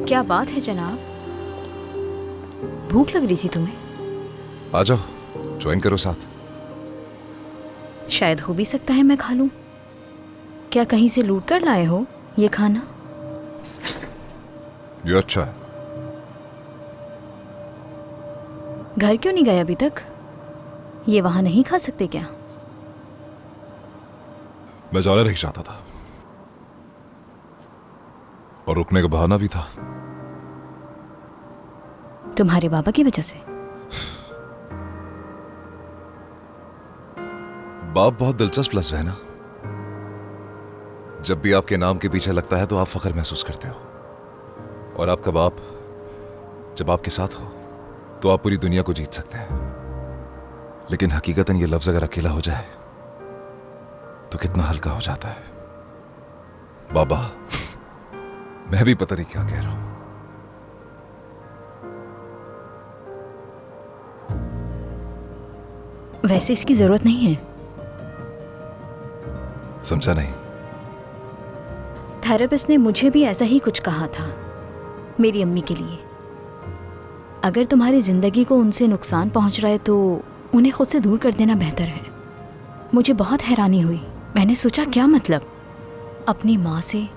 क्या बात है जनाब, भूख लग रही थी तुम्हें? आ जाओ, ज्वाइन करो साथ। शायद हो भी सकता है मैं खा लूं। क्या कहीं से लूट कर लाए हो ये खाना? ये अच्छा है। घर क्यों नहीं गए अभी तक? ये वहां नहीं खा सकते क्या? मैं जाना नहीं चाहता था और रुकने का बहाना भी था। तुम्हारे बाबा की वजह से? बाप बहुत दिलचस्प लफ्ज़ है ना। जब भी आपके नाम के पीछे लगता है तो आप फख्र महसूस करते हो, और आपका बाप जब आपके साथ हो तो आप पूरी दुनिया को जीत सकते हैं। लेकिन हकीकतन ये लफ्ज़ अगर अकेला हो जाए तो कितना हल्का हो जाता है। बाबा, मैं भी पता नहीं क्या कह रहा हूं। वैसे इसकी जरूरत नहीं है। समझा नहीं? थेरेपिस्ट ने मुझे भी ऐसा ही कुछ कहा था मेरी अम्मी के लिए। अगर तुम्हारी जिंदगी को उनसे नुकसान पहुंच रहा है तो उन्हें खुद से दूर कर देना बेहतर है। मुझे बहुत हैरानी हुई। मैंने सोचा क्या मतलब, अपनी माँ से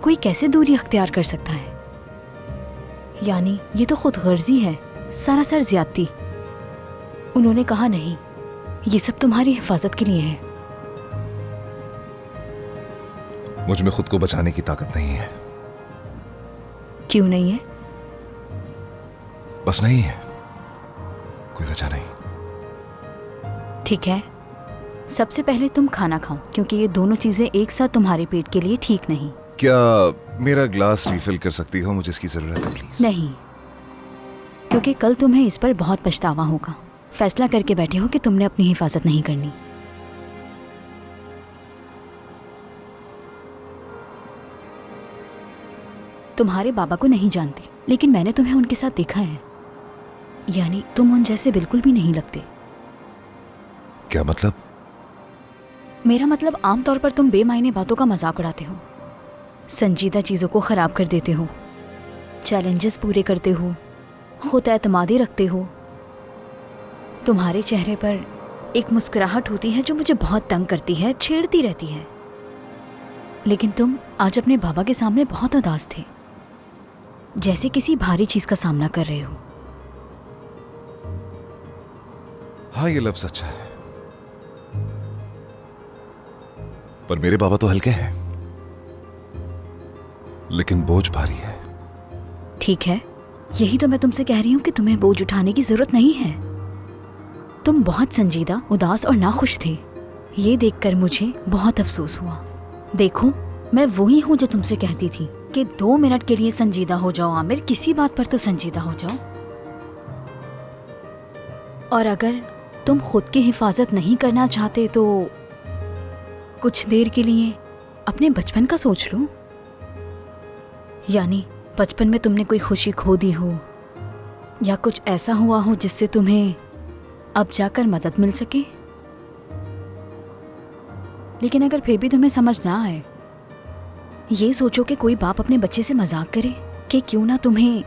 कोई कैसे दूरी अख्तियार कर सकता है? यानी ये तो खुद गर्जी है, सरासर ज्यादती। उन्होंने कहा नहीं, ये सब तुम्हारी हिफाजत के लिए है। मुझ में खुद को बचाने की ताकत नहीं है। क्यों नहीं है? बस नहीं है, कोई वजह नहीं। ठीक है, सबसे पहले तुम खाना खाओ, क्योंकि ये दोनों चीजें एक साथ तुम्हारे पेट के लिए ठीक नहीं। क्या मेरा ग्लास रिफिल कर सकती हो? मुझे इसकी जरूरत है प्लीज। नहीं, क्योंकि कल तुम्हें इस पर बहुत पछतावा होगा। फैसला करके बैठे हो कि तुमने अपनी हिफाजत नहीं करनी। तुम्हारे बाबा को नहीं जानती, लेकिन मैंने तुम्हें उनके साथ देखा है। यानी तुम उन जैसे बिल्कुल भी नहीं लगते। क्या मतलब? मेरा मतलब आमतौर पर तुम बेमायने बातों का मजाक उड़ाते हो, संजीदा चीज़ों को ख़राब कर देते हो, चैलेंजेस पूरे करते हो, खुद एतमादी रखते हो। तुम्हारे चेहरे पर एक मुस्कुराहट होती है जो मुझे बहुत तंग करती है, छेड़ती रहती है। लेकिन तुम आज अपने बाबा के सामने बहुत उदास थे, जैसे किसी भारी चीज़ का सामना कर रहे हो। हाँ, ये लफ्ज अच्छा है, पर मेरे बाबा तो हल्के हैं, लेकिन बोझ भारी है। ठीक है, यही तो मैं तुमसे कह रही हूँ कि तुम्हें बोझ उठाने की जरूरत नहीं है। तुम बहुत संजीदा, उदास और नाखुश थे। ये देखकर मुझे बहुत अफसोस हुआ। देखो, मैं वही हूँ जो तुमसे कहती थी कि 2 मिनट के लिए संजीदा हो जाओ आमिर, किसी बात पर तो संजीदा हो जाओ। और अगर तुम खुद की हिफाजत नहीं करना चाहते तो कुछ देर के लिए अपने बचपन का सोच लो। यानी बचपन में तुमने कोई खुशी खो दी हो, या कुछ ऐसा हुआ हो जिससे तुम्हें अब जाकर मदद मिल सके। लेकिन अगर फिर भी तुम्हें समझ ना आए, ये सोचो कि कोई बाप अपने बच्चे से मजाक करे कि क्यों ना तुम्हें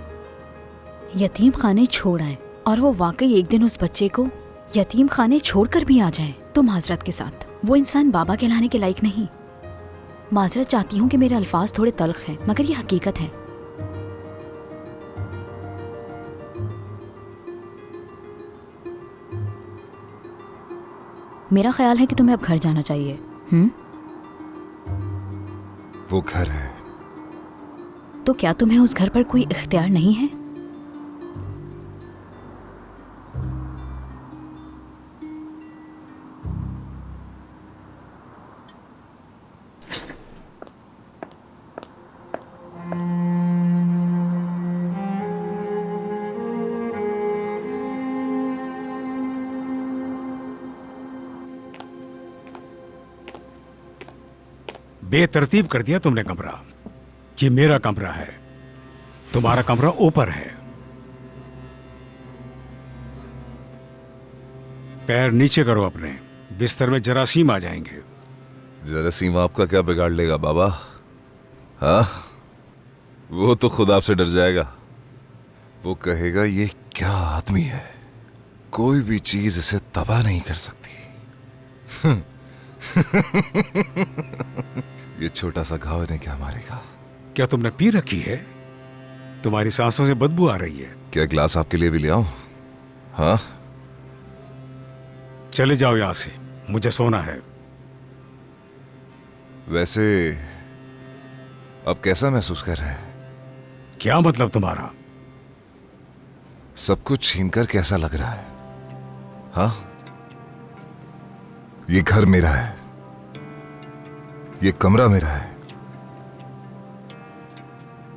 यतीम खाने छोड़ आए, और वो वाकई एक दिन उस बच्चे को यतीम खाने छोड़कर भी आ जाए तो माजरत के साथ वो इंसान बाबा कहलाने के लायक नहीं। माजरत चाहती हूँ कि मेरे अल्फाज थोड़े तल्ख हैं, मगर ये हकीकत है। मेरा ख्याल है कि तुम्हें अब घर जाना चाहिए। वो घर है तो क्या तुम्हें उस घर पर कोई इख्तियार नहीं है? बेतरतीब कर दिया तुमने कमरा। ये मेरा कमरा है, तुम्हारा कमरा ऊपर है। पैर नीचे करो अपने, बिस्तर में जरासीम आ जाएंगे। जरासीम आपका क्या बिगाड़ लेगा बाबा? हाँ, वो तो खुद आपसे डर जाएगा। वो कहेगा ये क्या आदमी है, कोई भी चीज इसे तबाह नहीं कर सकती। ये छोटा सा घाव इन्हें क्या मारेगा। क्या तुमने पी रखी है? तुम्हारी सांसों से बदबू आ रही है। क्या ग्लास आपके लिए भी ले आऊं? हाँ, चले जाओ यहां से, मुझे सोना है। वैसे अब कैसा महसूस कर रहे हैं? क्या मतलब तुम्हारा? सब कुछ छीनकर कैसा लग रहा है? हाँ, ये घर मेरा है, ये कमरा मेरा है।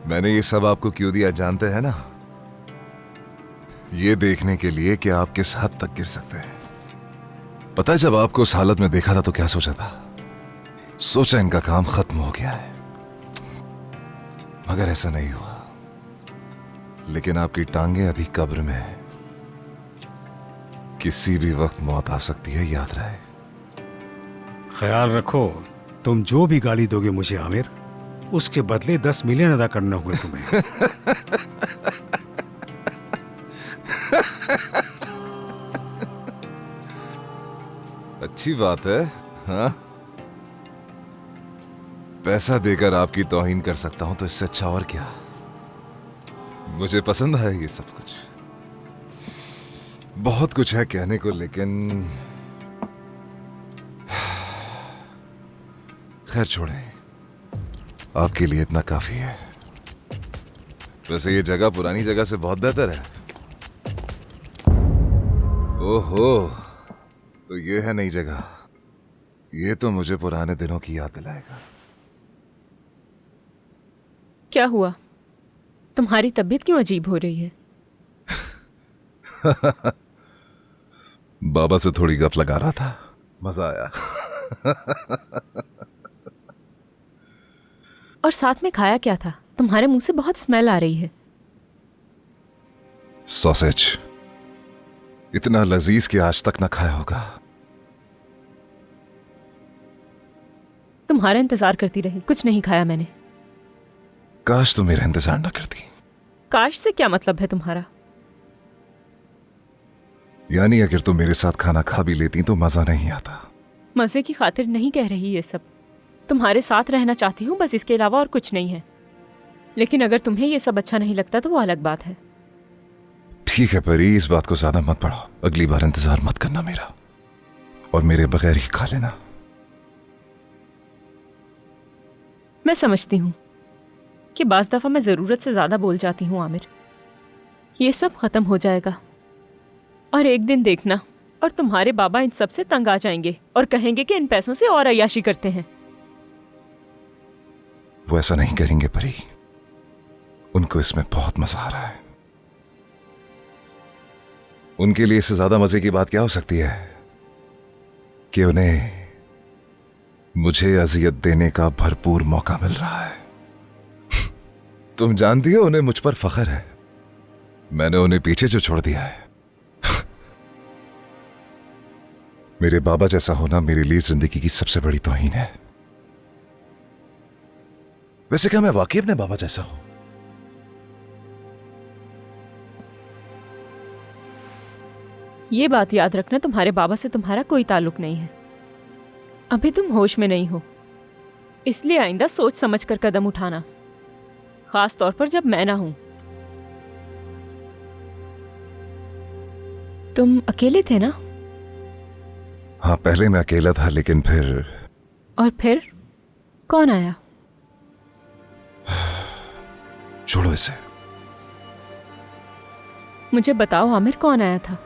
मैंने ये सब आपको क्यों दिया जानते हैं ना? ये देखने के लिए कि आप किस हद तक गिर सकते हैं। पता है, जब आपको उस हालत में देखा था तो क्या सोचा था? सोचा इनका काम खत्म हो गया है, मगर ऐसा नहीं हुआ। लेकिन आपकी टांगे अभी कब्र में है, किसी भी वक्त मौत आ सकती है, याद रहे। ख्याल रखो, तुम जो भी गाली दोगे मुझे आमिर, उसके बदले 10 मिलियन अदा करने होंगे तुम्हें। अच्छी बात है। हाँ, पैसा देकर आपकी तौहीन कर सकता हूं तो इससे अच्छा और क्या। मुझे पसंद है ये सब कुछ। बहुत कुछ है कहने को, लेकिन खैर छोड़ें, आपके लिए इतना काफी है। वैसे ये जगह पुरानी जगह से बहुत बेहतर है। ओहो, तो ये है नई जगह। ये तो मुझे पुराने दिनों की याद दिलाएगा। क्या हुआ? तुम्हारी तबीयत क्यों अजीब हो रही है? बाबा से थोड़ी गप लगा रहा था, मजा आया। और साथ में खाया क्या था? तुम्हारे मुंह से बहुत स्मेल आ रही है। सॉसेज, इतना लजीज कि आज तक ना खाया होगा। तुम्हारा इंतजार करती रही, कुछ नहीं खाया मैंने। काश तुम मेरा इंतजार ना करती। काश से क्या मतलब है तुम्हारा? यानी अगर तुम मेरे साथ खाना खा भी लेती तो मजा नहीं आता। मजे की खातिर नहीं कह रही ये सब। तुम्हारे साथ रहना चाहती हूँ, बस इसके अलावा और कुछ नहीं है। लेकिन अगर तुम्हें ये सब अच्छा नहीं लगता तो वो अलग बात है। ठीक है परी, इस बात को ज्यादा मत बढ़ाओ। अगली बार इंतजार मत करना मेरा, और मेरे बगैर ही खा लेना। मैं समझती हूँ कि बाज़ दफा मैं जरूरत से ज्यादा बोल जाती हूँ आमिर। ये सब खत्म हो जाएगा, और एक दिन देखना, और तुम्हारे बाबा इन सब से तंग आ जाएंगे और कहेंगे कि इन पैसों से और अय्याशी करते हैं। वो ऐसा नहीं करेंगे परी, उनको इसमें बहुत मजा आ रहा है। उनके लिए इससे ज्यादा मजे की बात क्या हो सकती है कि उन्हें मुझे अजियत देने का भरपूर मौका मिल रहा है। तुम जानती हो उन्हें मुझ पर फख्र है। मैंने उन्हें पीछे जो छोड़ दिया है। मेरे बाबा जैसा होना मेरे लिए जिंदगी की सबसे बड़ी तौहीन है। वैसे क्या मैं वाकई अपने बाबा जैसा हूं? ये बात याद रखना, तुम्हारे बाबा से तुम्हारा कोई ताल्लुक नहीं है। अभी तुम होश में नहीं हो, इसलिए आइंदा सोच समझ कर कदम उठाना, खास तौर पर जब मैं ना हूं। तुम अकेले थे ना? हाँ, पहले मैं अकेला था, लेकिन फिर। और फिर कौन आया? छोड़ो इसे। मुझे बताओ आमिर, कौन आया था?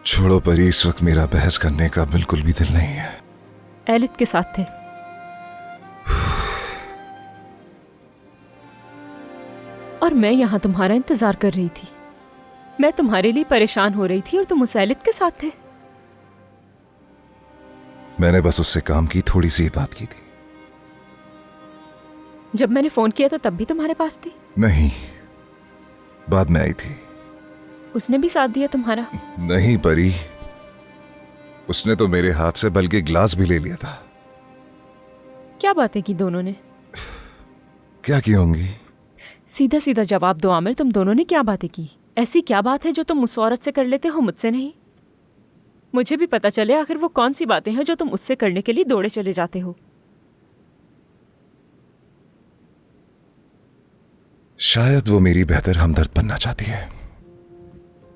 छोड़ो परी, इस वक्त मेरा बहस करने का बिल्कुल भी दिल नहीं है। एलित के साथ थे। और मैं यहां तुम्हारा इंतजार कर रही थी। मैं तुम्हारे लिए परेशान हो रही थी और तुम उस एलित के साथ थे। मैंने बस उससे काम की थोड़ी सी बात की थी। जब मैंने फोन किया तो तब भी तुम्हारे पास थी? नहीं, बाद में आई थी। उसने भी साथ दिया तुम्हारा? नहीं परी, उसने तो मेरे हाथ से बल्कि ग्लास भी ले लिया था। क्या बातें की दोनों ने? क्या की होंगी? सीधा सीधा जवाब दो आमिर, तुम दोनों ने क्या बातें की? ऐसी क्या बात है जो तुम उस औरत से कर लेते हो, मुझसे नहीं? मुझे भी पता चले आखिर वो कौन सी बातें हैं जो तुम उससे करने के लिए दौड़े चले जाते हो। शायद वो मेरी बेहतर हमदर्द बनना चाहती है।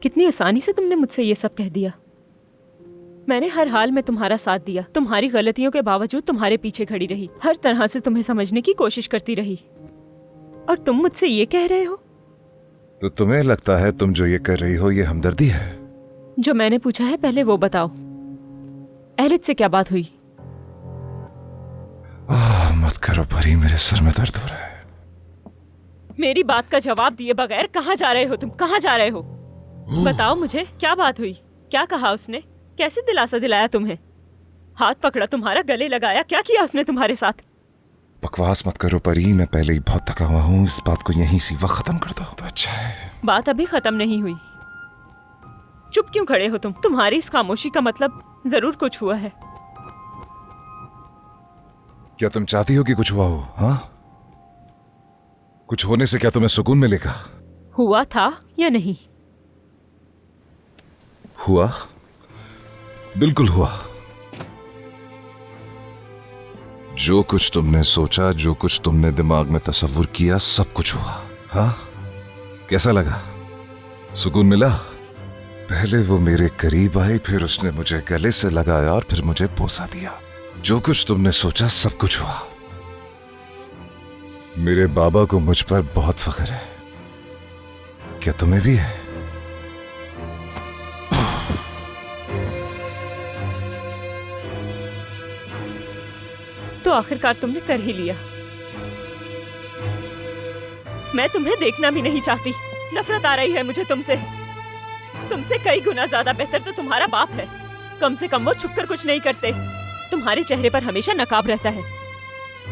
कितनी आसानी से तुमने मुझसे ये सब कह दिया। मैंने हर हाल में तुम्हारा साथ दिया, तुम्हारी गलतियों के बावजूद तुम्हारे पीछे खड़ी रही, हर तरह से तुम्हें समझने की कोशिश करती रही, और तुम मुझसे ये कह रहे हो? तो तुम्हें लगता है तुम जो ये कर रही हो ये हमदर्दी है? जो मैंने पूछा है पहले वो बताओ, अहलिद से क्या बात हुई? मत करो परी, मेरे सर में दर्द हो रहा है। मेरी बात का जवाब दिए बगैर कहाँ जा रहे हो तुम? कहाँ जा रहे हो? बताओ मुझे, क्या बात हुई? क्या कहा उसने? कैसे दिलासा दिलाया तुम्हें? हाथ पकड़ा तुम्हारा, गले लगाया, क्या किया उसने तुम्हारे साथ? बकवास मत करो परी, मैं पहले ही बहुत थका हुआ हूँ। इस बात को यहीं सी वक्त खत्म कर दो तो अच्छा है। बात अभी खत्म नहीं हुई। चुप क्यों खड़े हो तुम? तुम्हारी इस खामोशी का मतलब जरूर कुछ हुआ है। क्या तुम चाहती हो कि कुछ हुआ हो? हाँ, कुछ होने से क्या तुम्हें सुकून मिलेगा? हुआ था या नहीं? हुआ, बिल्कुल हुआ। जो कुछ तुमने सोचा, जो कुछ तुमने दिमाग में तसव्वुर किया, सब कुछ हुआ। हाँ, कैसा लगा? सुकून मिला? पहले वो मेरे करीब आई, फिर उसने मुझे गले से लगाया और फिर मुझे बोसा दिया। जो कुछ तुमने सोचा सब कुछ हुआ। मेरे बाबा को मुझ पर बहुत फख्र है। क्या तुम्हें भी है? तो आखिरकार तुमने कर ही लिया। मैं तुम्हें देखना भी नहीं चाहती। नफरत आ रही है मुझे तुमसे। तुमसे कई गुना ज्यादा बेहतर तो तुम्हारा बाप है। कम से कम वो छुपकर कुछ नहीं करते। तुम्हारे चेहरे पर हमेशा नकाब रहता है।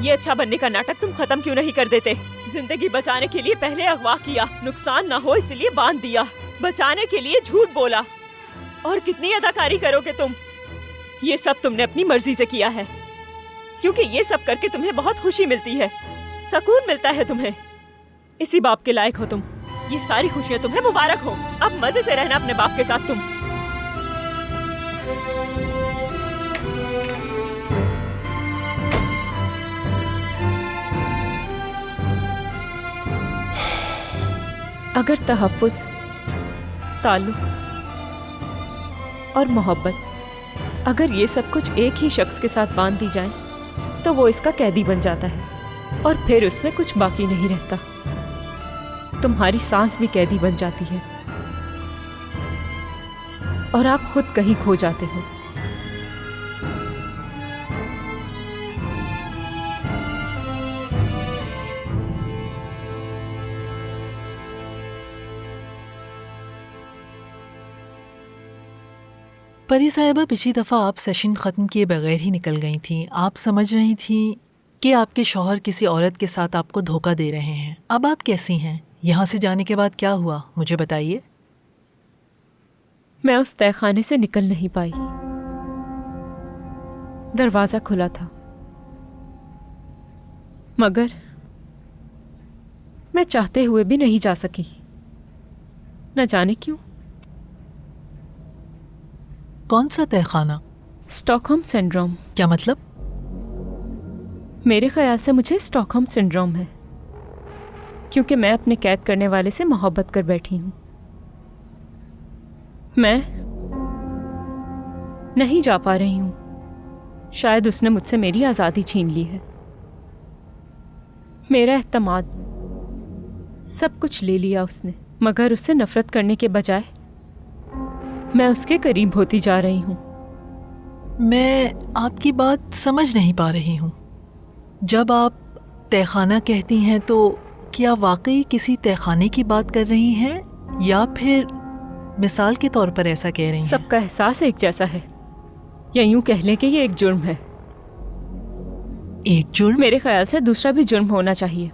ये अच्छा बनने का नाटक तुम खत्म क्यों नहीं कर देते? जिंदगी बचाने के लिए पहले अगवा किया, नुकसान ना हो इसलिए बांध दिया, बचाने के लिए झूठ बोला, और कितनी अदाकारी करोगे तुम? ये सब तुमने अपनी मर्जी से किया है, क्योंकि ये सब करके तुम्हें बहुत खुशी मिलती है, सुकून मिलता है तुम्हें। इसी बाप के लायक हो तुम। ये सारी खुशियां तुम्हें मुबारक हो। अब मजे से रहना अपने बाप के साथ तुम। अगर तहफ्फुज, ताल्लुक और मोहब्बत, अगर ये सब कुछ एक ही शख्स के साथ बांध दी जाए तो वो इसका कैदी बन जाता है, और फिर उसमें कुछ बाकी नहीं रहता। तुम्हारी सांस भी कैदी बन जाती है और आप खुद कहीं खो जाते हो। परी साहिबा, पिछली दफ़ा आप सेशन ख़त्म किए बगैर ही निकल गई थीं। आप समझ रही थीं कि आपके शौहर किसी औरत के साथ आपको धोखा दे रहे हैं। अब आप कैसी हैं? यहाँ से जाने के बाद क्या हुआ, मुझे बताइए। मैं उस तहखाने से निकल नहीं पाई। दरवाजा खुला था, मगर मैं चाहते हुए भी नहीं जा सकी। न जाने क्यों। कौन सा तहखाना? Stockholm syndrome. क्या मतलब? मेरे ख्याल से मुझे स्टॉकहोम सिंड्रोम है, क्योंकि मैं अपने कैद करने वाले से मोहब्बत कर बैठी हूं। मैं नहीं जा पा रही हूं। शायद उसने मुझसे मेरी आज़ादी छीन ली है, मेरा एहतमाद, सब कुछ ले लिया उसने। मगर उससे नफरत करने के बजाय मैं उसके करीब होती जा रही हूं। मैं आपकी बात समझ नहीं पा रही हूँ। जब आप तहखाना कहती हैं तो क्या वाकई किसी तहखाने की बात कर रही हैं, या फिर मिसाल के तौर पर ऐसा कह रही हैं? सबका एहसास एक जैसा है, या यूं कह लें कि ये एक जुर्म है। एक जुर्म? मेरे ख्याल से दूसरा भी जुर्म होना चाहिए।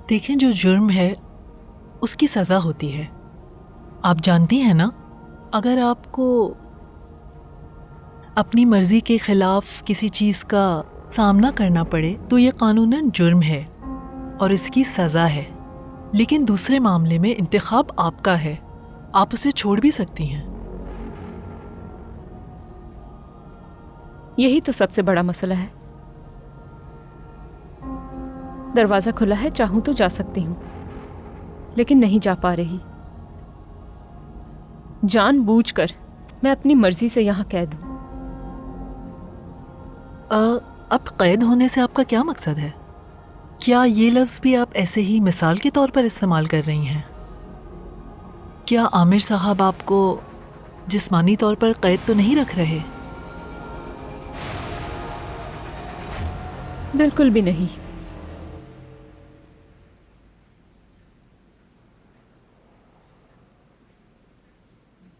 देखें, जो जुर्म है उसकी सज़ा होती है। आप जानती हैं ना, अगर आपको अपनी मर्जी के खिलाफ किसी चीज़ का सामना करना पड़े तो ये कानूनन जुर्म है और इसकी सज़ा है, लेकिन दूसरे मामले में इंतखाब आपका है, आप उसे छोड़ भी सकती हैं। यही तो सबसे बड़ा मसला है। दरवाजा खुला है, चाहूं तो जा सकती हूं, लेकिन नहीं जा पा रही। जानबूझकर मैं अपनी मर्जी से यहां कैद हूं। अब कैद होने से आपका क्या मकसद है? क्या ये लफ्ज़ भी आप ऐसे ही मिसाल के तौर पर इस्तेमाल कर रही हैं? क्या आमिर साहब आपको जिस्मानी तौर पर कैद तो नहीं रख रहे? बिल्कुल भी नहीं।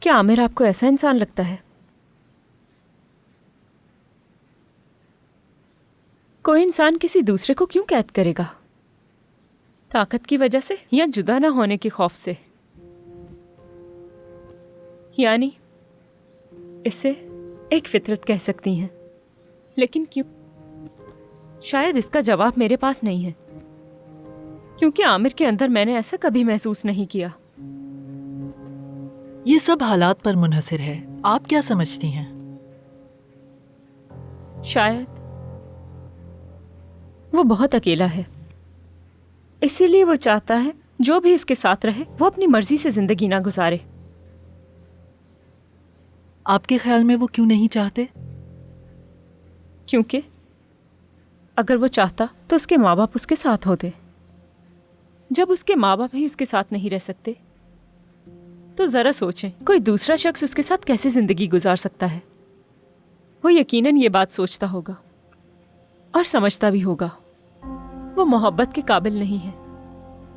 क्या आमिर आपको ऐसा इंसान लगता है? कोई इंसान किसी दूसरे को क्यों कैद करेगा? ताकत की वजह से या जुदा ना होने के खौफ से? यानी इसे एक फितरत कह सकती हैं, लेकिन क्यों? शायद इसका जवाब मेरे पास नहीं है, क्योंकि आमिर के अंदर मैंने ऐसा कभी महसूस नहीं किया। ये सब हालात पर मुनहसिर है। आप क्या समझती हैं? शायद वो बहुत अकेला है, इसीलिए वो चाहता है जो भी उसके साथ रहे वो अपनी मर्जी से जिंदगी ना गुजारे। आपके ख्याल में वो क्यों नहीं चाहते? क्योंकि अगर वो चाहता तो उसके माँ बाप उसके साथ होते। जब उसके माँ बाप ही उसके साथ नहीं रह सकते तो जरा सोचें, कोई दूसरा शख्स उसके साथ कैसे जिंदगी गुजार सकता है? वो यकीनन ये बात सोचता होगा और समझता भी होगा। वो मोहब्बत के काबिल नहीं है।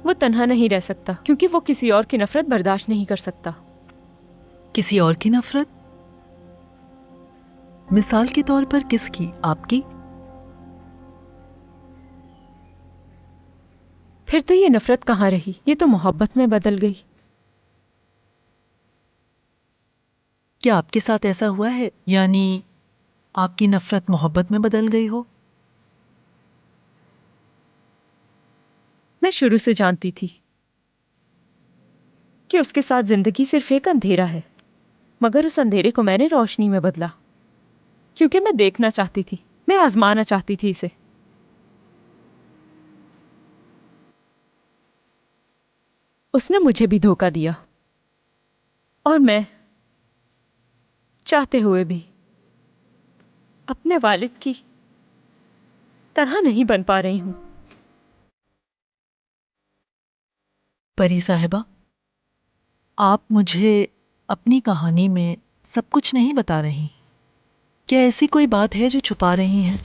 वो तन्हा नहीं रह सकता क्योंकि वो किसी और की नफरत बर्दाश्त नहीं कर सकता। किसी और की नफरत? मिसाल के तौर पर किसकी? आपकी? फिर तो ये नफरत कहाँ रही, ये तो मोहब्बत में बदल गई। क्या आपके साथ ऐसा हुआ है? यानी आपकी नफरत मोहब्बत में बदल गई हो? मैं शुरू से जानती थी कि उसके साथ जिंदगी सिर्फ एक अंधेरा है, मगर उस अंधेरे को मैंने रोशनी में बदला, क्योंकि मैं देखना चाहती थी, मैं आजमाना चाहती थी इसे। उसने मुझे भी धोखा दिया और मैं चाहते हुए भी अपने वालिद की तरह नहीं बन पा रही हूं। परी साहिबा, आप मुझे अपनी कहानी में सब कुछ नहीं बता रही। क्या ऐसी कोई बात है जो छुपा रही हैं?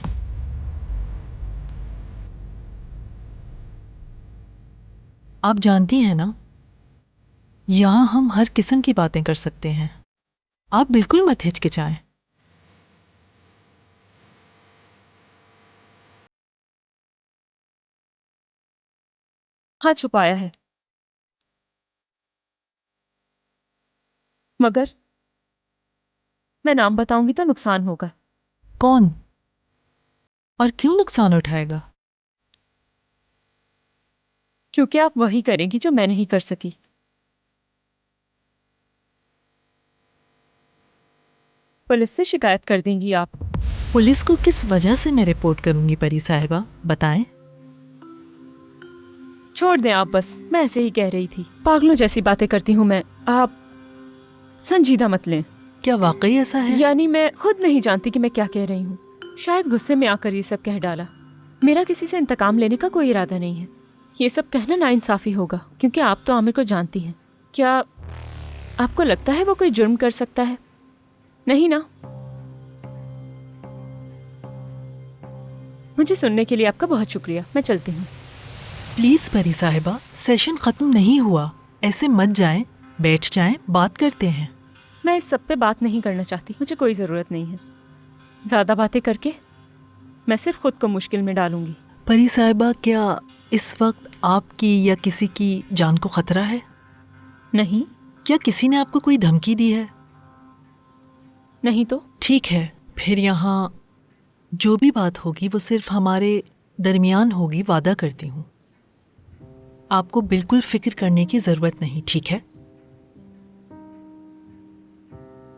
आप जानती हैं ना, यहाँ हम हर किस्म की बातें कर सकते हैं। आप बिल्कुल मत हिचकिचाएं। हाँ, छुपाया है, मगर मैं नाम बताऊंगी तो नुकसान होगा। कौन और क्यों नुकसान उठाएगा? क्योंकि आप वही करेंगी जो मैं नहीं कर सकी। पुलिस से शिकायत कर देंगी आप। पुलिस को किस वजह से मैं रिपोर्ट करूंगी परी साहिबा, बताएं। छोड़ दें आप, बस मैं ऐसे ही कह रही थी। पागलों जैसी बातें करती हूँ मैं, आप संजीदा मत लें। क्या वाकई ऐसा है? यानी मैं खुद नहीं जानती कि मैं क्या कह रही हूँ। शायद गुस्से में आकर ये सब कह डाला। मेरा किसी से इंतकाम लेने का कोई इरादा नहीं है। ये सब कहना नाइंसाफी होगा, क्योंकि आप तो आमिर को जानती हैं। क्या आपको लगता है वो कोई जुर्म कर सकता है? नहीं ना? मुझे सुनने के लिए आपका बहुत शुक्रिया। मैं चलती हूँ। प्लीज परी साहिबा, सेशन खत्म नहीं हुआ। ऐसे मत जाएं, बैठ जाएं, बात करते हैं। मैं इस सब पे बात नहीं करना चाहती, मुझे कोई ज़रूरत नहीं है। ज़्यादा बातें करके मैं सिर्फ खुद को मुश्किल में डालूंगी। परी साहिबा, क्या इस वक्त आपकी या किसी की जान को खतरा है? नहीं। क्या किसी ने आपको कोई धमकी दी है? नहीं तो? ठीक है, फिर यहाँ जो भी बात होगी वो सिर्फ हमारे दरमियान होगी, वादा करती हूँ। आपको बिल्कुल फिक्र करने की जरूरत नहीं, ठीक है?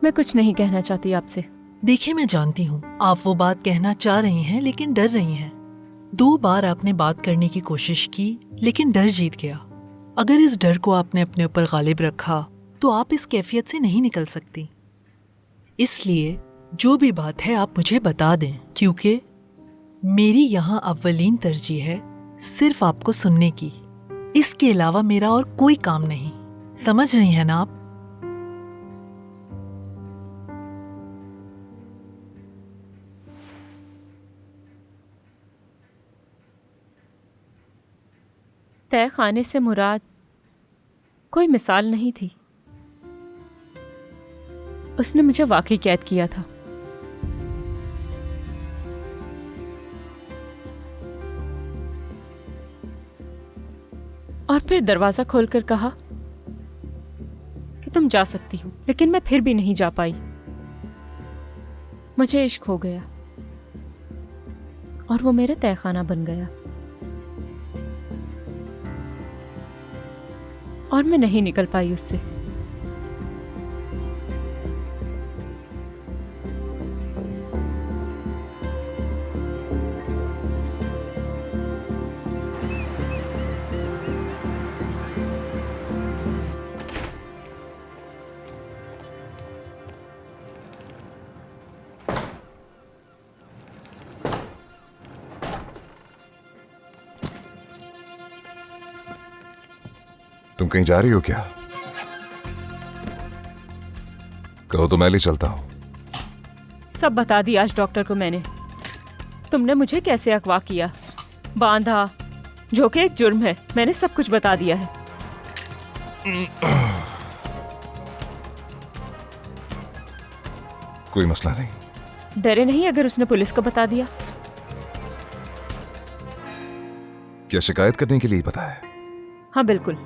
मैं कुछ नहीं कहना चाहती आपसे। देखिए, मैं जानती हूँ आप वो बात कहना चाह रही हैं लेकिन डर रही हैं। 2 बार आपने बात करने की कोशिश की लेकिन डर जीत गया। अगर इस डर को आपने अपने ऊपर गालिब रखा तो आप इस कैफियत से नहीं निकल सकती। इसलिए जो भी बात है आप मुझे बता दें, क्योंकि मेरी यहाँ अव्वलीन तरजीह है सिर्फ आपको सुनने की। इसके अलावा मेरा और कोई काम नहीं। समझ रही हैं ना आप? तय खाने से मुराद कोई मिसाल नहीं थी। उसने मुझे वाकई कैद किया था। और फिर दरवाजा खोलकर कहा कि तुम जा सकती हो, लेकिन मैं फिर भी नहीं जा पाई। मुझे इश्क हो गया और वो मेरा तहखाना बन गया और मैं नहीं निकल पाई उससे। तुम कहीं जा रही हो क्या? कहो तो मैं ले चलता हूं। सब बता दिया आज डॉक्टर को मैंने। तुमने मुझे कैसे अगवा किया, बांधा, जो कि एक जुर्म है। मैंने सब कुछ बता दिया है। कोई मसला नहीं। डरे नहीं अगर उसने पुलिस को बता दिया? क्या शिकायत करने के लिए पता है? हाँ बिल्कुल।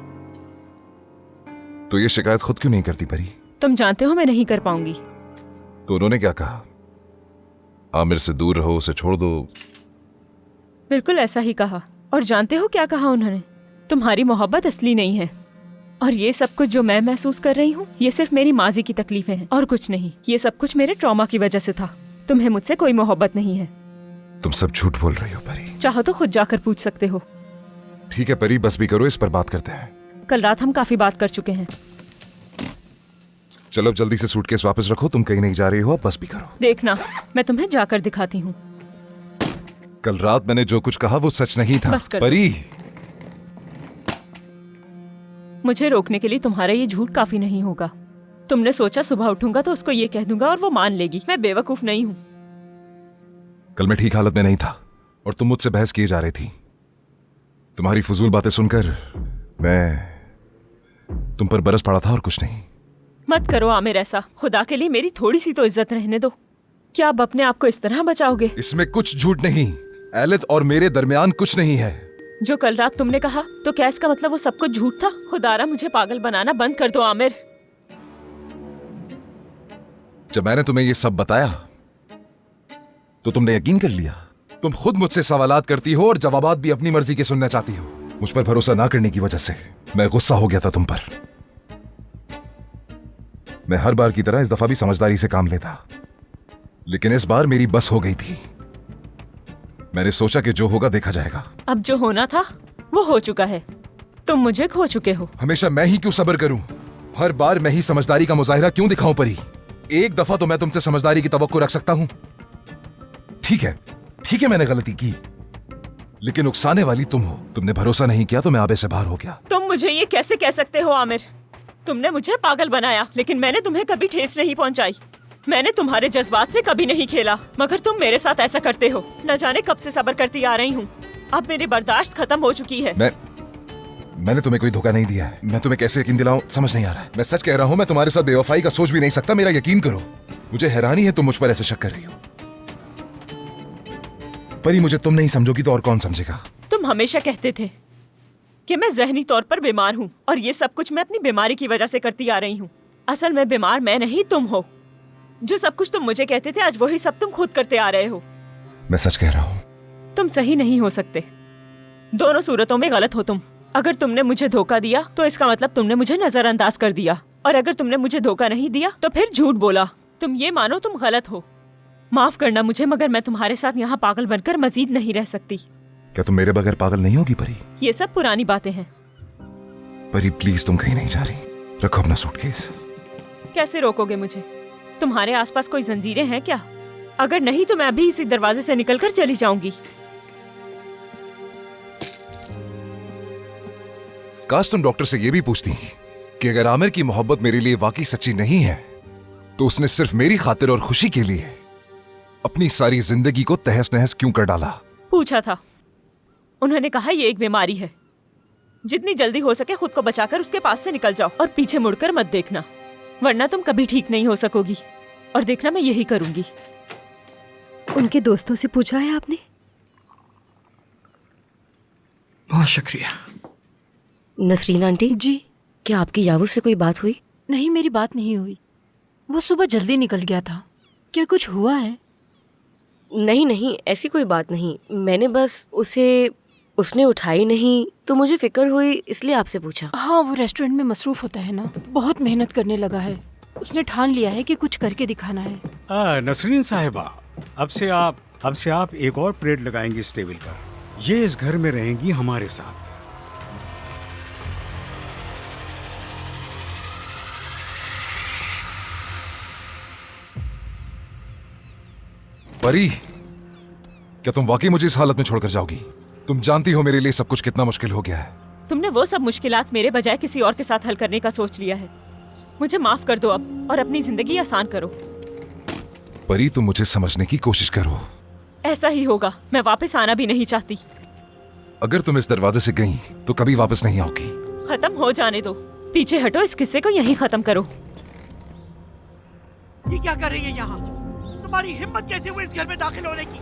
तो ये शिकायत खुद क्यों नहीं करती परी? तुम जानते हो मैं नहीं कर पाऊंगी। तो उन्होंने क्या कहा? आमिर से दूर रहो, उसे छोड़ दो। बिल्कुल ऐसा ही कहा। और जानते हो क्या कहा उन्होंने? तुम्हारी मोहब्बत असली नहीं है और ये सब कुछ जो मैं महसूस कर रही हूँ ये सिर्फ मेरी माजी की तकलीफें हैं और कुछ नहीं। ये सब कुछ मेरे ट्रॉमा की वजह से था। तुम्हें मुझसे कोई मोहब्बत नहीं है। तुम सब झूठ बोल रही हो परी। चाहो तो खुद जाकर पूछ सकते हो। ठीक है परी, बस भी करो, इस पर बात करते हैं। कल रात हम काफी बात कर चुके हैं। चलो अब जल्दी से सूटकेस वापस रखो, तुम कहीं नहीं जा रही हो, अब बस भी करो। देखना मैं तुम्हें जाकर दिखाती हूँ। कल रात मैंने जो कुछ कहा वो सच नहीं था बस कर दो। परी। मुझे रोकने के लिए तुम्हारा ये झूठ काफी नहीं होगा। तुमने सोचा सुबह उठूंगा तो उसको ये कह दूंगा और वो मान लेगी। मैं बेवकूफ नहीं हूँ। कल मैं ठीक हालत में नहीं था और तुम मुझसे बहस किए जा रही थी। तुम्हारी फजूल बातें सुनकर मैं तुम पर बरस पड़ा था और कुछ नहीं। मत करो आमिर ऐसा। खुदा के लिए मेरी थोड़ी सी तो इज्जत रहने दो। क्या अब अपने आप को इस तरह बचाओगे? इसमें कुछ झूठ नहीं, एलित और मेरे दरमियान कुछ नहीं है। जो कल रात तुमने कहा तो क्या इसका मतलब वो सब कुछ झूठ था? खुदारा मुझे पागल बनाना बंद कर दो आमिर। जब मैंने तुम्हें ये सब बताया तो तुमने यकीन कर लिया। तुम खुद मुझसे सवालात करती हो और जवाबात भी अपनी मर्जी के सुनना चाहती हो। मुझ पर भरोसा ना करने की वजह से मैं गुस्सा हो गया था तुम पर। मैं हर बार की तरह इस दफा भी समझदारी से काम लेता, लेकिन इस बार मेरी बस हो गई थी। मैंने सोचा कि जो होगा देखा जाएगा। अब जो होना था वो हो चुका है। तुम मुझे खो चुके हो। हमेशा मैं ही क्यों सब्र करूं? हर बार मैं ही समझदारी का मुजाहिरा क्यों दिखाऊं परी? एक दफा तो मैं तुमसे समझदारी की तवक्को रख सकता हूं। ठीक है मैंने गलती की, लेकिन उकसाने वाली तुम हो। तुमने भरोसा नहीं किया तो मैं आबे से बाहर हो गया। तुम मुझे ये कैसे कह सकते हो आमिर? तुमने मुझे पागल बनाया लेकिन मैंने तुम्हें कभी ठेस नहीं पहुंचाई। मैंने तुम्हारे जज्बात से कभी नहीं खेला, मगर तुम मेरे साथ ऐसा करते हो। न जाने कब से सब्र करती आ रही हूँ। अब मेरी बर्दाश्त खत्म हो चुकी है। मैंने तुम्हें कोई धोखा नहीं दिया है। मैं तुम्हें कैसे यकीन दिलाऊं समझ नहीं आ रहा है। मैं सच कह रहा हूं, मैं तुम्हारे साथ बेवफाई का सोच भी नहीं सकता। मेरा यकीन करो। मुझे हैरानी है तुम मुझ पर ऐसे शक कर रही हो। परी मुझे तुम नहीं समझोगी तो और कौन समझेगा? तुम हमेशा कहते थे कि मैं जहनी तौर पर बीमार हूँ और ये सब कुछ मैं अपनी बीमारी की वजह से करती आ रही हूँ। असल में बीमार मैं नहीं तुम हो। जो सब कुछ तुम मुझे कहते थे आज वही सब तुम खुद करते आ रहे हो। मैं सच कह रहा हूँ। तुम सही नहीं हो सकते। दोनों सूरतों में गलत हो तुम। अगर तुमने मुझे धोखा दिया तो इसका मतलब तुमने मुझे नजरअंदाज कर दिया, और अगर तुमने मुझे धोखा नहीं दिया तो फिर झूठ बोला। तुम ये मानो तुम गलत हो। माफ करना मुझे, मगर मैं तुम्हारे साथ यहाँ पागल बनकर मजीद नहीं रह सकती। क्या तुम मेरे बगैर पागल नहीं होगी परी? ये सब पुरानी बातें हैं। परी प्लीज, तुम कहीं नहीं जा रही। रखो अपना सूटकेस। कैसे रोकोगे मुझे? तुम्हारे आसपास कोई जंजीरें हैं क्या? अगर नहीं तो मैं अभी इसी दरवाजे से निकलकर चली जाऊंगी। काश तुम डॉक्टर से यह भी पूछती कि अगर आमिर की मोहब्बत मेरे लिए वाकई सच्ची नहीं है तो उसने सिर्फ मेरी खातिर और खुशी के लिए अपनी सारी जिंदगी को तहस नहस क्यों कर डाला। पूछा था, उन्होंने कहा ये एक बीमारी है, जितनी जल्दी हो सके खुद को बचाकर उसके पास से निकल जाओ और पीछे मुड़कर मत देखना, वरना तुम कभी ठीक नहीं हो सकोगी। और देखना मैं यही करूंगी। उनके दोस्तों से पूछा है आपने? बहुत शुक्रिया। नसरीन आंटी जी। क्या आपकी यावू से कोई बात हुई? नहीं, मेरी बात नहीं हुई। वो सुबह जल्दी निकल गया था। क्या कुछ हुआ है? नहीं नहीं, ऐसी कोई बात नहीं। मैंने बस उसने उठाई नहीं तो मुझे फिक्र हुई, इसलिए आपसे पूछा। हाँ, वो रेस्टोरेंट में मसरूफ होता है ना, बहुत मेहनत करने लगा है। उसने ठान लिया है कि कुछ करके दिखाना है। नसरीन साहिबा, अब से आप एक और प्लेट लगाएंगी इस टेबल पर। ये इस घर में रहेंगी हमारे साथ। परी, क्या तुम वाकई मुझे इस हालत में छोड़कर जाओगी? तुम जानती हो मेरे लिए सब कुछ कितना मुश्किल हो गया है। तुमने वो सब मुश्किलात मेरे बजाय किसी और के साथ हल करने का सोच लिया है। मुझे माफ कर दो अब, और अपनी जिंदगी आसान करो। परी, तुम मुझे समझने की कोशिश करो। ऐसा ही होगा। मैं वापस आना भी नहीं चाहती। अगर तुम इस दरवाजे से गई तो कभी वापस नहीं आओगी। खत्म हो जाने दो। पीछे हटो, इस किस्से को यहीं खत्म करो। ये क्या कर रही है यहाँ? तुम्हारी हिम्मत कैसे हुई इस घर में दाखिल होने की?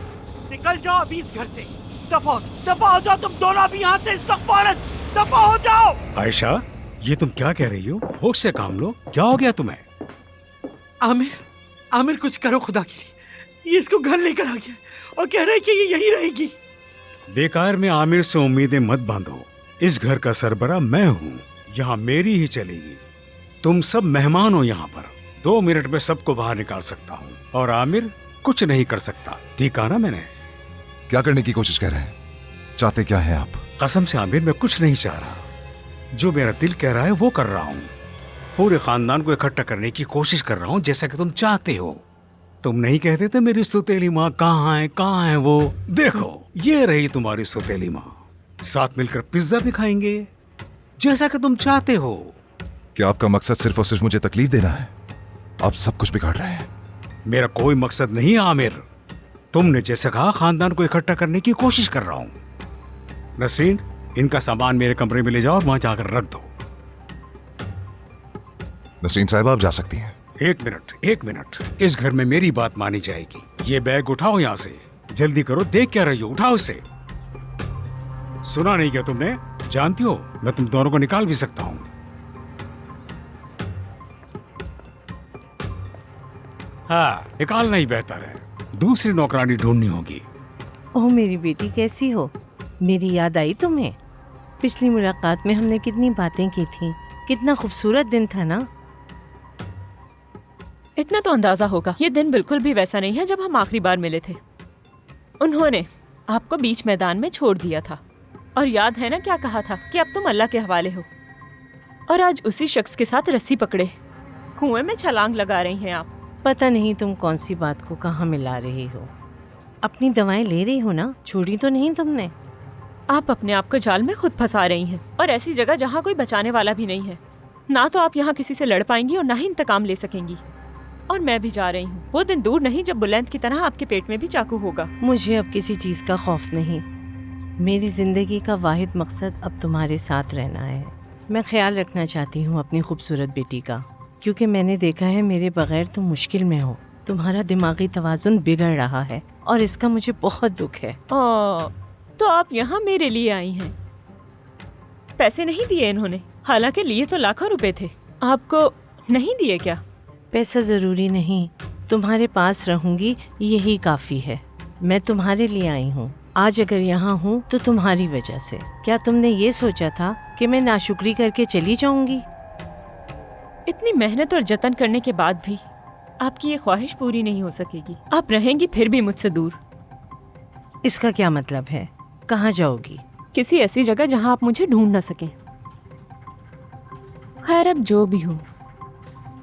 निकल जाओ अभी इस घर से। दफा हो जाओ तुम दोनों अभी यहाँ से। सफ़ारत, दफा हो जाओ। आयशा, ये तुम क्या कह रही हो? होश से काम लो। क्या हो गया तुम्हें? आमिर कुछ करो खुदा के लिए। ये इसको घर लेकर आ गया और कह रहे कि ये यहीं रहेगी। बेकार में आमिर से उम्मीदें मत बांधो। इस घर का सरबरा मैं हूँ, यहाँ मेरी ही चलेगी। तुम सब मेहमान हो यहाँ पर। 2 मिनट में सबको बाहर निकाल सकता हूँ और आमिर कुछ नहीं कर सकता। ठीक कहा ना मैंने? क्या करने की कोशिश कर रहे हैं? चाहते क्या हैं आप? कसम से आमिर, मैं कुछ नहीं चाह रहा। जो मेरा दिल कह रहा है वो कर रहा हूँ। पूरे खानदान को इकट्ठा करने की कोशिश कर रहा हूँ, जैसा कि तुम चाहते हो। तुम नहीं कहते थे मेरी सुतेली माँ कहाँ है वो? देखो, ये रही तुम्हारी सुतेली माँ। साथ मिलकर पिज्जा भी खाएंगे, जैसा कि तुम चाहते हो। क्या आपका मकसद सिर्फ और सिर्फ मुझे तकलीफ देना है? आप सब कुछ बिगाड़ रहे हैं। मेरा कोई मकसद नहीं है आमिर। तुमने जैसे कहा खानदान को इकट्ठा करने की कोशिश कर रहा हूँ। नसरीन, इनका सामान मेरे कमरे में ले जाओ और वहां जाकर रख दो। नसरीन साहिबा, आप जा सकती हैं। एक मिनट। इस घर में मेरी बात मानी जाएगी। ये बैग उठाओ यहाँ से। जल्दी करो, देख क्या रही हो? उठाओ इसे। सुना नहीं क्या तुमने? जानती हो मैं तुम दोनों को निकाल भी सकता हूँ। हाँ, निकालना ही बेहतर है। दूसरी नौकरानी ढूंढनी होगी। ओह मेरी बेटी, कैसी हो? मेरी याद आई तुम्हें? पिछली मुलाकात में हमने कितनी बातें की थी। कितना खूबसूरत दिन था ना? इतना तो अंदाजा होगा, ये दिन बिल्कुल भी वैसा नहीं है जब हम आखिरी बार मिले थे। उन्होंने आपको बीच मैदान में छोड़ दिया था, और याद है ना क्या कहा था कि अब तुम अल्लाह के हवाले हो। और आज उसी शख्स के साथ रस्सी पकड़े कुएं में छलांग लगा रही हैं आप। पता नहीं तुम कौन सी बात को कहाँ मिला रही हो। अपनी दवाएं ले रही हो ना? छोड़ी तो नहीं तुमने? आप अपने आप को जाल में खुद फंसा रही हैं, और ऐसी जगह जहाँ कोई बचाने वाला भी नहीं है। ना तो आप यहाँ किसी से लड़ पाएंगी और ना ही इंतकाम ले सकेंगी। और मैं भी जा रही हूँ। वो दिन दूर नहीं जब बुलंद की तरह आपके पेट में भी चाकू होगा। मुझे अब किसी चीज का खौफ नहीं। मेरी जिंदगी का वाहिद मकसद अब तुम्हारे साथ रहना है। मैं ख्याल रखना चाहती हूँ अपनी खूबसूरत बेटी का, क्योंकि मैंने देखा है मेरे बगैर तुम मुश्किल में हो। तुम्हारा दिमागी तवाज़ुन बिगड़ रहा है और इसका मुझे बहुत दुख है। तो आप यहाँ मेरे लिए आई हैं? पैसे नहीं दिए इन्होंने? हालांकि लिए तो लाखों रुपए थे। आपको नहीं दिए क्या? पैसा ज़रूरी नहीं, तुम्हारे पास रहूँगी यही काफ़ी है। मैं तुम्हारे लिए आई हूँ। आज अगर यहाँ हूँ तो तुम्हारी वजह से। क्या तुमने ये सोचा था कि मैं नाशुक्री करके चली जाऊंगी? इतनी मेहनत और जतन करने के बाद भी आपकी ये ख्वाहिश पूरी नहीं हो सकेगी। आप रहेंगी फिर भी मुझसे दूर। इसका क्या मतलब है? कहाँ जाओगी? किसी ऐसी जगह जहाँ आप मुझे ढूंढ ना सकें। खैर, अब जो भी हो,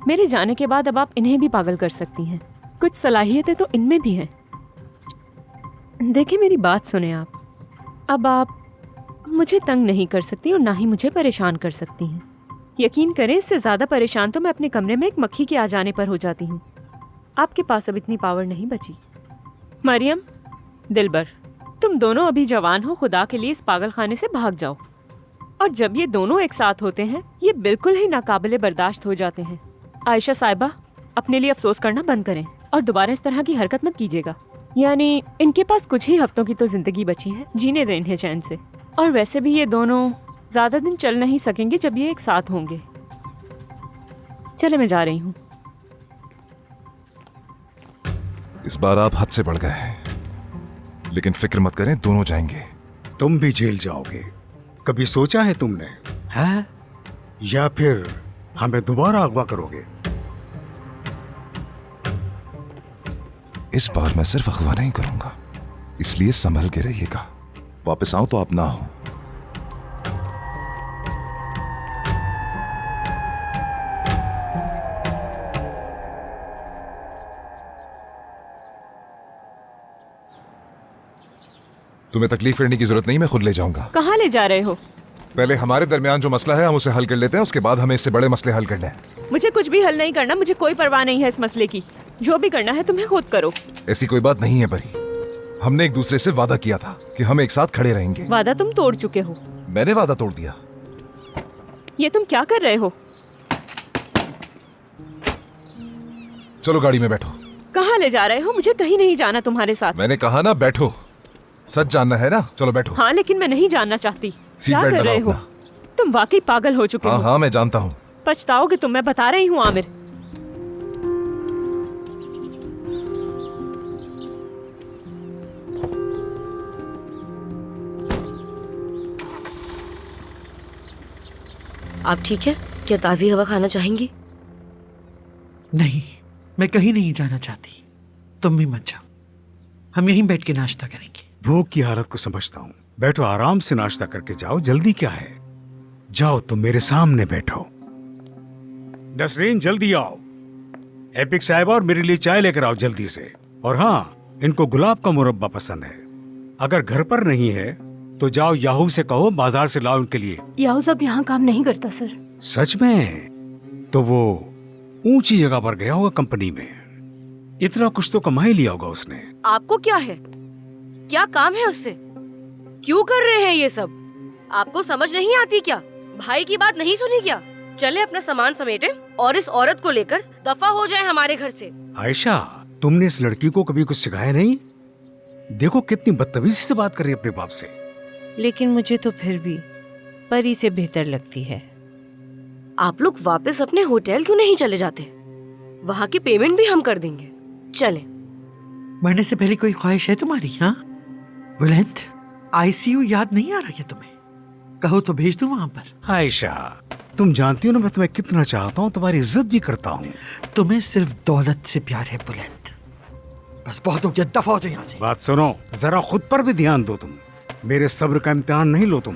मेरे जाने के बाद अब आप इन्हें भी पागल कर सकती हैं। कुछ सलाहियतें तो इनमें भी हैं। देखिए, मेरी बात सुने आप। अब आप मुझे तंग नहीं कर सकती और ना ही मुझे परेशान कर सकती हैं। यकीन करें, इससे ज़्यादा परेशान तो मैं अपने कमरे में एक मक्खी के आ जाने पर हो जाती हूँ। आपके पास अब इतनी पावर नहीं बची। मरियम, दिलबर, तुम दोनों अभी जवान हो, खुदा के लिए इस पागल खाने से भाग जाओ। और जब ये दोनों एक साथ होते हैं, ये बिल्कुल ही नाकाबिले बर्दाश्त हो जाते हैं। आयशा साहिबा, अपने लिए अफसोस करना बंद करें और दोबारा इस तरह की हरकत मत कीजिएगा। यानी इनके पास कुछ ही हफ्तों की तो जिंदगी बची है, जीने दें इन्हें चैन से। और वैसे भी ये दोनों ज्यादा दिन चल नहीं सकेंगे जब ये एक साथ होंगे। चले, मैं जा रही हूँ। इस बार आप हद से बढ़ गए हैं, लेकिन फिक्र मत करें, दोनों जाएंगे। तुम भी जेल जाओगे। कभी सोचा है तुमने? है या फिर हमें दोबारा अगवा करोगे? इस बार मैं सिर्फ अगवा नहीं करूंगा, इसलिए संभल के रहिएगा। वापस आऊं तो आप ना हो। तुम्हें तकलीफ करने की जरूरत नहीं, मैं खुद ले जाऊंगा। कहाँ ले जा रहे हो? पहले हमारे दरमियान जो मसला है हम उसे हल कर लेते हैं, उसके बाद हमें इससे बड़े मसले हल करने हैं। मुझे कुछ भी हल नहीं करना, मुझे कोई परवाह नहीं है इस मसले की। जो भी करना है तुम्हें खुद करो। ऐसी कोई बात नहीं है परी। हमने एक दूसरे से वादा किया था कि हम एक साथ खड़े रहेंगे। वादा तुम तोड़ चुके हो। मैंने वादा तोड़ दिया। ये तुम क्या कर रहे हो? चलो गाड़ी में बैठो। कहाँ ले जा रहे हो? मुझे कहीं नहीं जाना तुम्हारे साथ। मैंने कहा ना बैठो। सच जानना है ना? चलो बैठो। हाँ, लेकिन मैं नहीं जानना चाहती। सीट क्या बेल्ट कर लगाओ रहे हो? अपना। तुम वाकई पागल हो चुके हाँ हो। हाँ, मैं जानता हूँ। पछताओगे तुम, मैं बता रही हूँ आमिर। आप ठीक है? क्या ताज़ी हवा खाना चाहेंगी? नहीं, मैं कहीं नहीं जाना चाहती। तुम भी मत जाओ, हम यहीं बैठ के नाश्ता करेंगे। भूख की हालत को समझता हूँ। बैठो, आराम से नाश्ता करके जाओ। जल्दी क्या है? जाओ, तुम मेरे सामने बैठो। नसरीन, जल्दी आओ। एपिक साहिबा, और मेरे लिए चाय लेकर आओ जल्दी से। और हाँ, इनको गुलाब का मुरब्बा पसंद है। अगर घर पर नहीं है तो जाओ याहू से कहो बाजार से लाओ उनके लिए। याहू साहब यहाँ काम नहीं करता सर। सच में? तो वो ऊंची जगह पर गया होगा कंपनी में। इतना कुछ तो कमा ही लिया होगा उसने। आपको क्या है? क्या काम है उससे? क्यों कर रहे हैं ये सब? आपको समझ नहीं आती क्या? भाई की बात नहीं सुनी क्या? चले अपना सामान समेटे और इस औरत को लेकर दफा हो जाए हमारे घर से। आयशा, तुमने इस लड़की को कभी कुछ सिखाया नहीं? देखो कितनी बदतमीजी से बात कर रही है अपने बाप से। लेकिन मुझे तो फिर भी परी से बेहतर लगती है। आप लोग वापस अपने होटल क्यों नहीं चले जाते? वहाँ की पेमेंट भी हम कर देंगे। चले। मरने से पहले कोई ख्वाहिश है तुम्हारी? हाँ बुलंद, आईसीयू याद नहीं आ रहा क्या तुम्हें? कहो तो भेज दूं वहां पर। आयशा, तुम जानती हो ना मैं तुम्हें कितना चाहता हूँ, तुम्हारी इज्जत भी करता हूँ। तुम्हें सिर्फ दौलत से प्यार है बुलंद। बस बहुत हो गया, दफा हो जाए यहाँ से। बात सुनो, जरा खुद पर भी ध्यान दो। तुम मेरे सब्र का इम्तिहान नहीं लो तुम।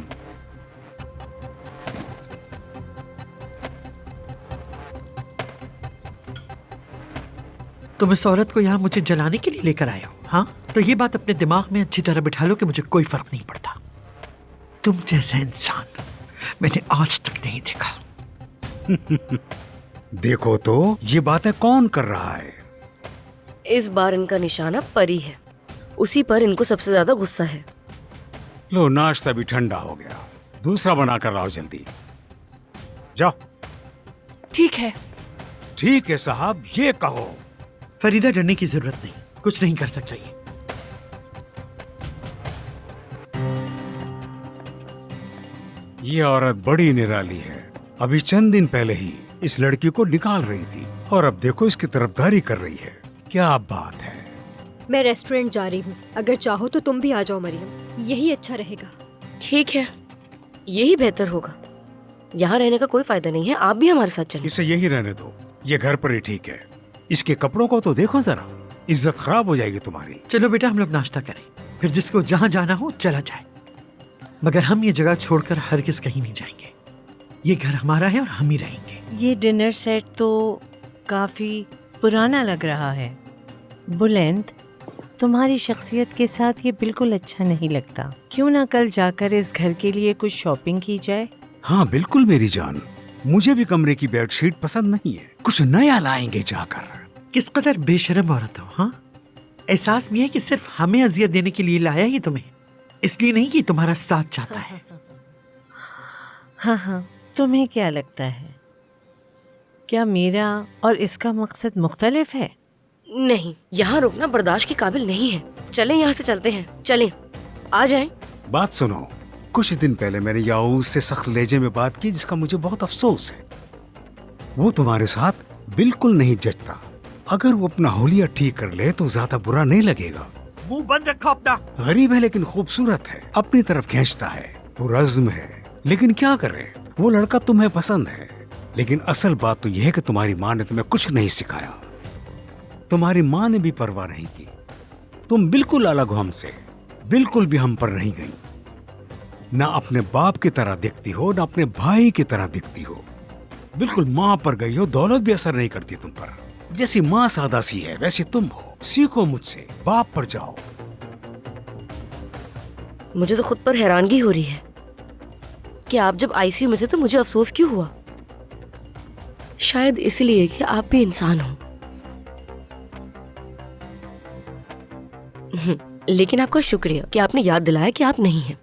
तुम इस औरत को यहाँ मुझे जलाने के लिए लेकर आए हो? हाँ, तो ये बात अपने दिमाग में अच्छी तरह बिठा लो कि मुझे कोई फर्क नहीं पड़ता। तुम जैसा इंसान मैंने आज तक नहीं देखा। देखो तो ये बातें कौन कर रहा है? इस बार इनका निशाना परी है, उसी पर इनको सबसे ज्यादा गुस्सा है। लो, नाश्ता भी ठंडा हो गया, दूसरा बना कर लाओ जल्दी। जाओ। ठीक है। ठीक है साहब, ये कहो। फरीदा, डरने की जरूरत नहीं, कुछ नहीं कर सकता ये। ये औरत बड़ी निराली है। अभी चंद दिन पहले ही इस लड़की को निकाल रही थी और अब देखो इसकी तरफदारी कर रही है। क्या बात है। मैं रेस्टोरेंट जा रही हूँ, अगर चाहो तो तुम भी आ जाओ मरियम, यही अच्छा रहेगा। ठीक है, यही बेहतर होगा। यहाँ रहने का कोई फायदा नहीं है, आप भी हमारे साथ चलिए। इसे यही रहने दो, ये घर पर ही ठीक है। इसके कपड़ों को तो देखो जरा, इज्जत खराब हो जाएगी तुम्हारी। चलो बेटा हम लोग नाश्ता करें, फिर जिसको जहाँ जाना हो चला जाए, मगर हम ये जगह छोड़कर हरगिज कहीं नहीं जाएंगे। ये घर हमारा है और हम ही रहेंगे। ये डिनर सेट तो काफी पुराना लग रहा है। बुलंद, तुम्हारी शख्सियत के साथ ये बिल्कुल अच्छा नहीं लगता। क्यों ना कल जाकर इस घर के लिए कुछ शॉपिंग की जाए? हाँ बिल्कुल मेरी जान, मुझे भी कमरे की बेडशीट पसंद नहीं है, कुछ नया लाएंगे जाकर। किस कदर बेशरम औरत हो। हाँ, एहसास नहीं है कि सिर्फ हमें अजियत देने के लिए लाया ही तुम्हें, इसलिए नहीं कि तुम्हारा साथ चाहता है। हाँ हाँ, तुम्हें क्या लगता है, क्या मेरा और इसका मकसद मुख्तलिफ है? नहीं, यहाँ रुकना बर्दाश्त के काबिल नहीं है। चलें, यहाँ से चलते हैं, चलें, आ जाएं। बात सुनो, कुछ दिन पहले मैंने याऊस से सख्त लहजे में बात की, जिसका मुझे बहुत अफसोस है। वो तुम्हारे साथ बिल्कुल नहीं जचता। अगर वो अपना होलिया ठीक कर ले तो ज्यादा बुरा नहीं लगेगा। मुंह बंद रखो अपना। गरीब है लेकिन खूबसूरत है, अपनी तरफ खींचता है, पुरज़्म है, लेकिन क्या करे, वो लड़का तुम्हें पसंद है। लेकिन असल बात तो यह है कि तुम्हारी माँ ने तुम्हें कुछ नहीं सिखाया। तुम्हारी माँ ने भी परवाह नहीं की। तुम बिल्कुल अलग हो हमसे, बिल्कुल भी हम पर नहीं गई। ना अपने बाप की तरह दिखती हो, ना अपने भाई की तरह दिखती हो। बिल्कुल माँ पर गई हो, दौलत भी असर नहीं करती तुम पर। जैसी माँ सादा सी है वैसी तुम हो। सीखो मुझसे, बाप पर जाओ। मुझे तो खुद पर हैरानगी हो रही है कि आप जब आईसीयू में थे तो मुझे अफसोस क्यों हुआ। शायद इसलिए कि आप भी इंसान हो। लेकिन आपका शुक्रिया कि आपने याद दिलाया कि आप नहीं हैं।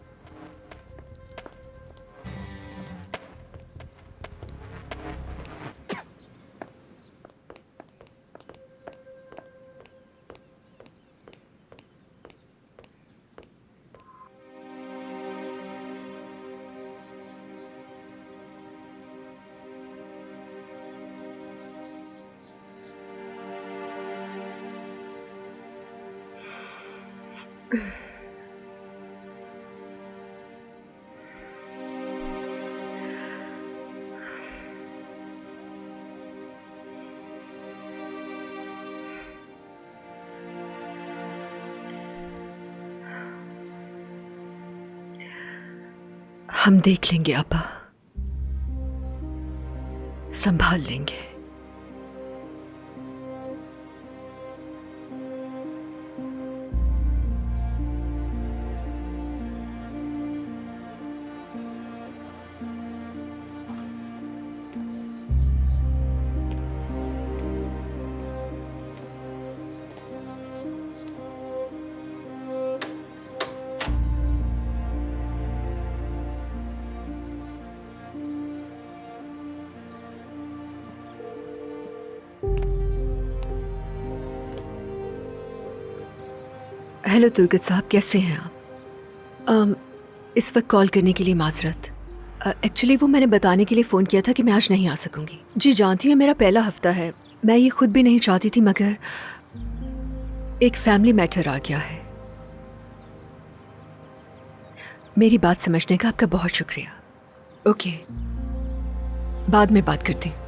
हम देख लेंगे आपा, संभाल लेंगे। हेलो तुर्गत साहब, कैसे हैं आप? इस वक्त कॉल करने के लिए माजरत। एक्चुअली वो मैंने बताने के लिए फ़ोन किया था कि मैं आज नहीं आ सकूंगी। जी जानती हूँ, मेरा पहला हफ्ता है, मैं ये खुद भी नहीं चाहती थी, मगर एक फैमिली मैटर आ गया है। मेरी बात समझने का आपका बहुत शुक्रिया। ओके, बाद में बात करती हूँ।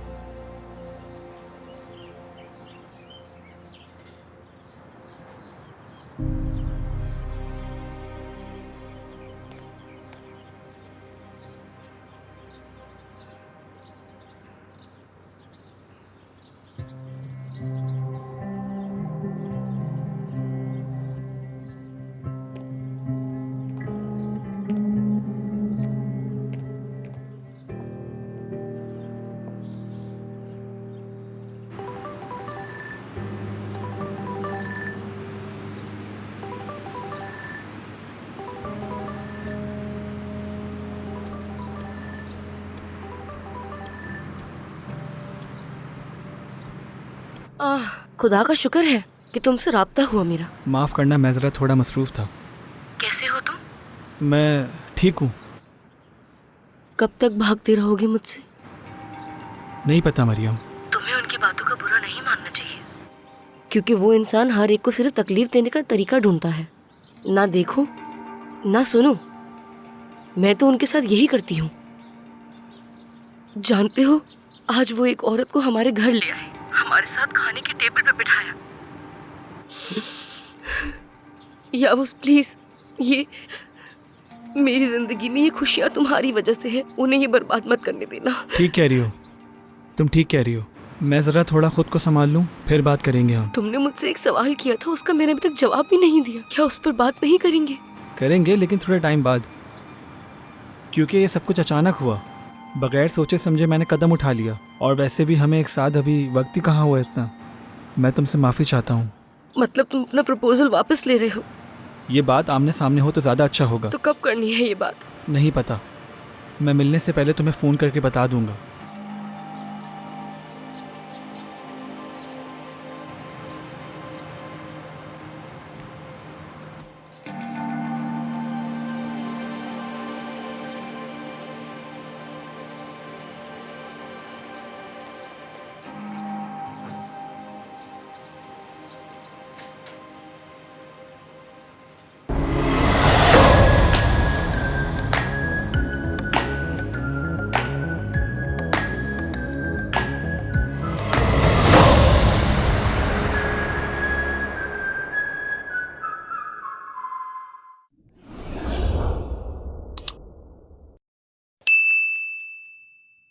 खुदा का शुक्र है कि तुमसे राब्ता हुआ मेरा। माफ़ करना, मैं ज़रा थोड़ा मसरूफ़ था। कैसे हो तुम? मैं ठीक हूँ। कब तक भागते रहोगे मुझसे? नहीं पता मरियम। तुम्हें उनकी बातों का बुरा नहीं मानना चाहिए। क्योंकि वो इंसान हर एक को सिर्फ तकलीफ देने का तरीका ढूंढता है, ना देखो ना सुनो। मैं तो उनके साथ यही करती हूँ। जानते हो, आज वो एक औरत को हमारे घर ले आए, हमारे साथ खाने की टेबल पे बिठाया। या वो प्लीज, ये मेरी जिंदगी में ये खुशियाँ तुम्हारी वजह से है, उन्हें ये बर्बाद मत करने देना। ठीक कह रही हो, तुम ठीक कह रही हो। मैं ज़रा थोड़ा खुद को संभाल लूँ, फिर बात करेंगे हम। तुमने मुझसे एक सवाल किया था, उसका मैंने अभी तक जवाब भी नहीं दिया। क्या उस पर बात नहीं करेंगे? करेंगे, लेकिन थोड़े टाइम बाद, क्योंकि ये सब कुछ अचानक हुआ। बगैर सोचे समझे मैंने कदम उठा लिया, और वैसे भी हमें एक साथ अभी वक्त ही कहाँ हुआ इतना। मैं तुमसे माफ़ी चाहता हूँ। मतलब तुम अपना प्रपोजल वापस ले रहे हो? ये बात आमने सामने हो तो ज़्यादा अच्छा होगा। तो कब करनी है ये बात? नहीं पता, मैं मिलने से पहले तुम्हें फ़ोन करके बता दूंगा।